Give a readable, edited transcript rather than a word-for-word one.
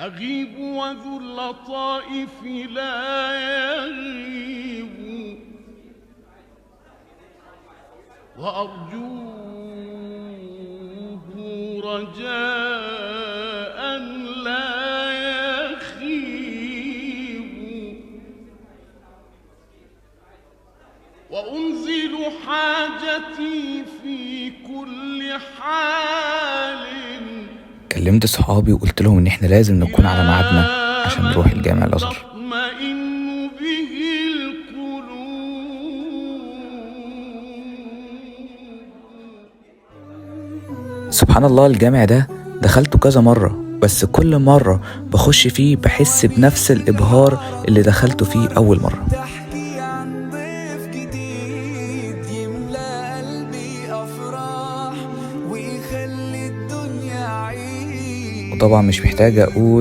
أغيب وذو اللطائف لا يغيب، وأرجوه رجاء لا يخيب، وأنزل حاجتي في كل حال. كلمت صحابي وقلت لهم ان احنا لازم نكون على ميعادنا عشان نروح الجامع الازهر. تطمئن به القلوب. سبحان الله، الجامع ده دخلته كذا مرة، بس كل مرة بخش فيه بحس بنفس الإبهار اللي دخلته فيه أول مرة. تحكي عن ضيف جديد يملأ قلبي أفراح ويخلي الدنيا عيد. وطبعا مش محتاج أقول